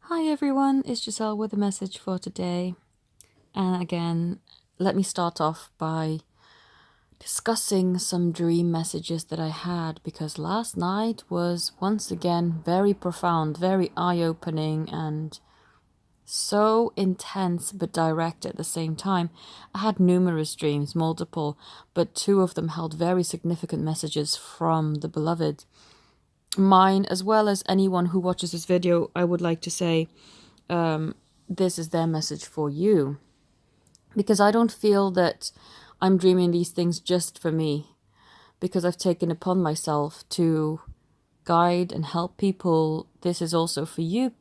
Hi everyone, it's Giselle with a message for today. And again, let me start off by discussing some dream messages that I had because last night was once again very profound, very eye opening, and so intense but direct at the same time. I had numerous dreams, multiple, but two of them held very significant messages from the beloved. Mine, as well as anyone who watches this video, I would like to say this is their message for you. Because I don't feel that I'm dreaming these things just for me, because I've taken upon myself to guide and help people. This is also for you,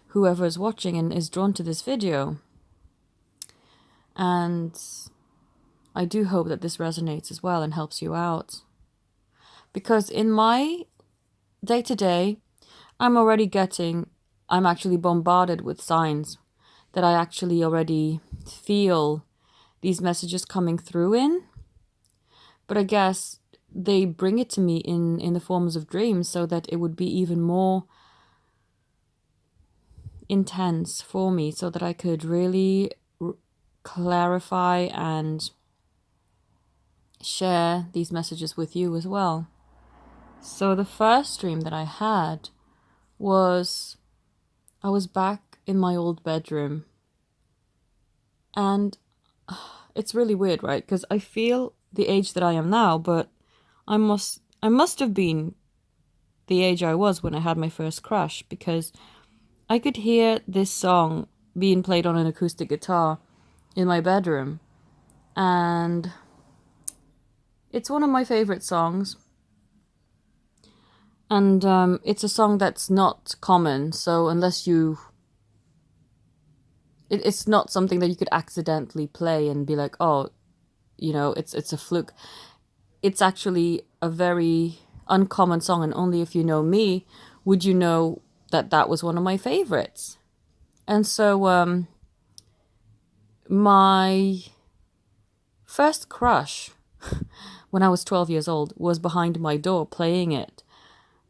whoever is watching and is drawn to this video. And I do hope that this resonates as well and helps you out. Because in my day to day, I'm actually bombarded with signs that I actually already feel these messages coming through in. But I guess they bring it to me in the forms of dreams so that it would be even more intense for me, so that I could really clarify and share these messages with you as well. So the first dream that I had was I was back in my old bedroom. And it's really weird, right? Because I feel the age that I am now, but I must have been the age I was when I had my first crush, because I could hear this song being played on an acoustic guitar in my bedroom, and it's one of my favorite songs. And it's a song that's not common, so it's not something that you could accidentally play and be like, oh, it's a fluke. It's actually a very uncommon song, and only if you know me would you know that that was one of my favorites. And so my first crush when I was 12 years old was behind my door playing it.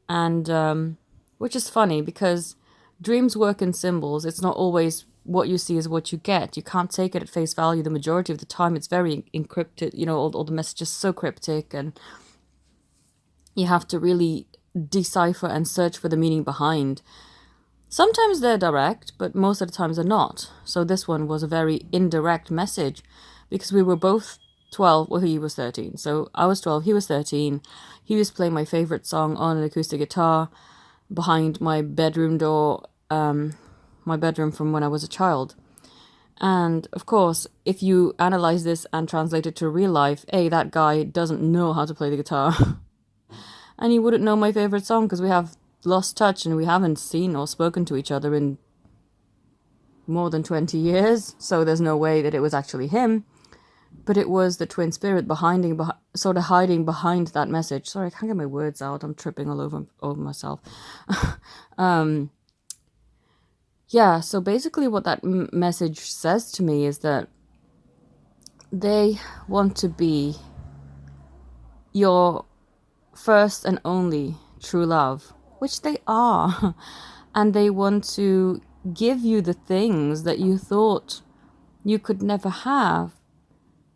And which is funny because dreams work in symbols. It's not always what you see is what you get. You can't take it at face value. The majority of the time it's very encrypted, all the messages so cryptic, and you have to really decipher and search for the meaning behind. Sometimes they're direct, but most of the times they're not. So this one was a very indirect message because we were both 12. Well, he was 13. So I was 12, he was 13. He was playing my favorite song on an acoustic guitar behind my bedroom door, my bedroom from when I was a child. And of course, if you analyze this and translate it to real life, that guy doesn't know how to play the guitar. And he wouldn't know my favorite song because we have lost touch and we haven't seen or spoken to each other in more than 20 years. So there's no way that it was actually him. But it was the twin spirit sort of hiding behind that message. Sorry, I can't get my words out. I'm tripping all over myself. Yeah, so basically what that message says to me is that they want to be your first and only true love, which they are. And they want to give you the things that you thought you could never have,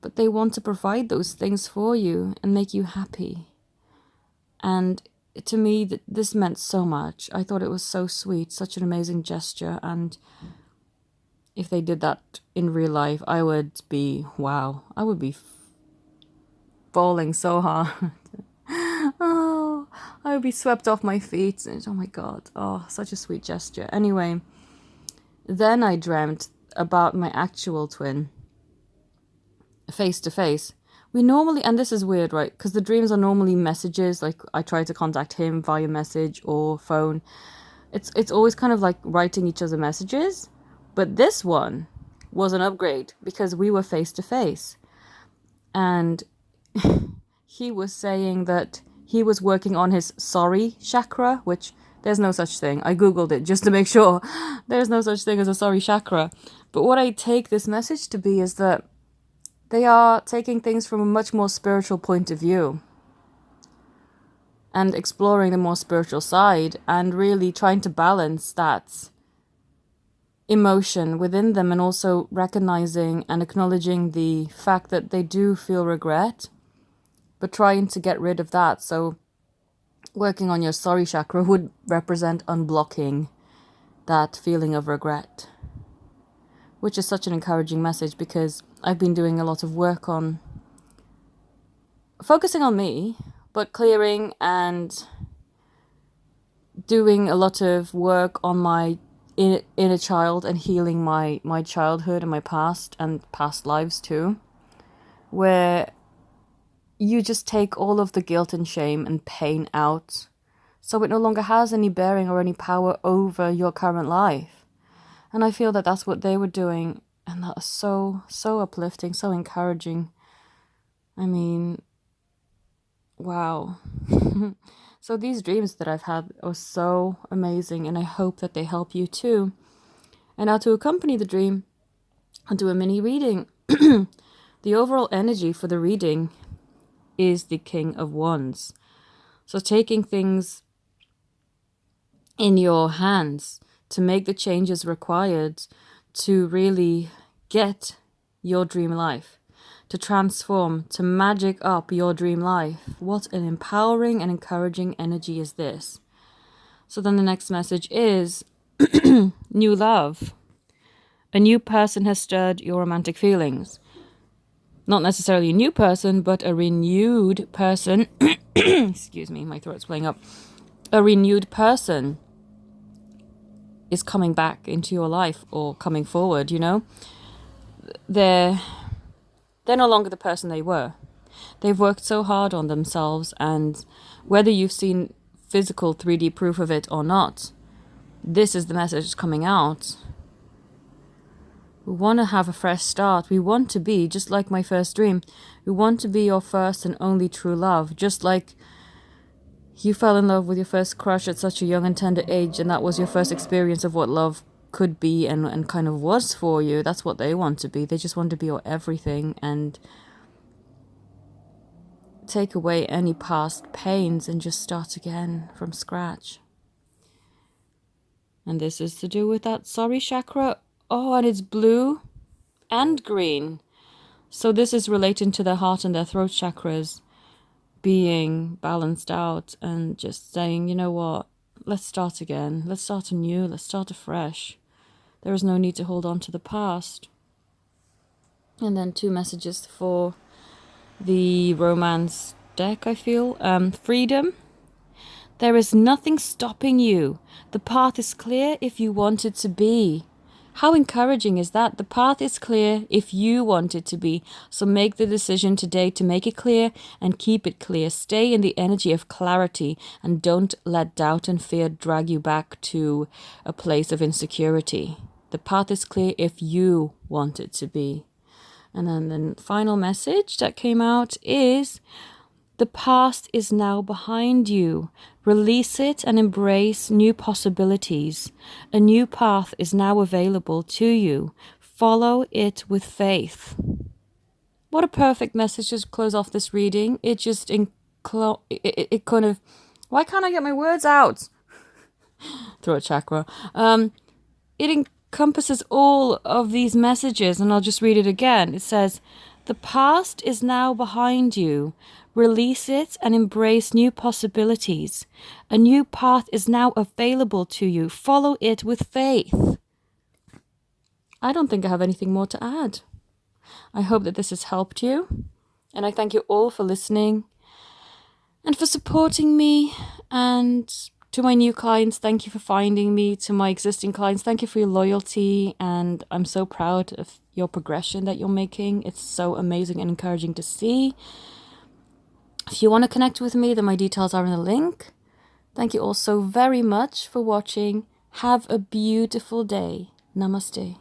but they want to provide those things for you and make you happy. And to me, this meant so much. I thought it was so sweet, such an amazing gesture. And if they did that in real life, I would be falling so hard. Oh, I would be swept off my feet. And oh my God. Oh, such a sweet gesture. Anyway, then I dreamt about my actual twin, face to face. We normally, and this is weird, right? Because the dreams are normally messages. Like I try to contact him via message or phone. It's always kind of like writing each other messages. But this one was an upgrade because we were face to face. And he was saying that he was working on his sorry chakra, which there's no such thing. I googled it just to make sure. There's no such thing as a sorry chakra. But what I take this message to be is that they are taking things from a much more spiritual point of view and exploring the more spiritual side and really trying to balance that emotion within them, and also recognizing and acknowledging the fact that they do feel regret, but trying to get rid of that. So working on your sorry chakra would represent unblocking that feeling of regret, which is such an encouraging message, because I've been doing a lot of work on focusing on me, but clearing and doing a lot of work on my inner child and healing my childhood and my past and past lives too, where you just take all of the guilt and shame and pain out, so it no longer has any bearing or any power over your current life. And I feel that that's what they were doing, and that is so uplifting, so encouraging. I mean, wow. So these dreams that I've had are so amazing, and I hope that they help you too. And now, to accompany the dream, I'll do a mini reading. The overall energy for the reading is the King of Wands. So taking things in your hands to make the changes required to really get your dream life, to transform, to magic up your dream life. What an empowering and encouraging energy is this. So then the next message is new love. A new person has stirred your romantic feelings. Not necessarily a new person, but a renewed person. Excuse me, my throat's playing up. A renewed person is coming back into your life, or coming forward, you know? They're no longer the person they were. They've worked so hard on themselves, and whether you've seen physical 3D proof of it or not, this is the message coming out. We want to have a fresh start. We want to be, just like my first dream, we want to be your first and only true love. Just like you fell in love with your first crush at such a young and tender age, and that was your first experience of what love could be and kind of was for you. That's what they want to be. They just want to be your everything, and take away any past pains and just start again from scratch. And this is to do with that sorry chakra. Oh, and it's blue and green. So this is relating to their heart and their throat chakras being balanced out, and just saying, you know what, let's start again. Let's start anew. Let's start afresh. There is no need to hold on to the past. And then 2 messages for the romance deck, I feel. Freedom. There is nothing stopping you. The path is clear if you want it to be. How encouraging is that? The path is clear if you want it to be. So make the decision today to make it clear and keep it clear. Stay in the energy of clarity, and don't let doubt and fear drag you back to a place of insecurity. The path is clear if you want it to be. And then the final message that came out is, the past is now behind you. Release it and embrace new possibilities. A new path is now available to you. Follow it with faith. What a perfect message to close off this reading. It just it kind of, why can't I get my words out? Throat chakra. It encompasses all of these messages, and I'll just read it again. It says, the past is now behind you. Release it and embrace new possibilities. A new path is now available to you. Follow it with faith. I don't think I have anything more to add. I hope that this has helped you. And I thank you all for listening and for supporting me. And to my new clients, thank you for finding me. To my existing clients, thank you for your loyalty. And I'm so proud of your progression that you're making. It's so amazing and encouraging to see. If you want to connect with me, then my details are in the link. Thank you all so very much for watching. Have a beautiful day. Namaste.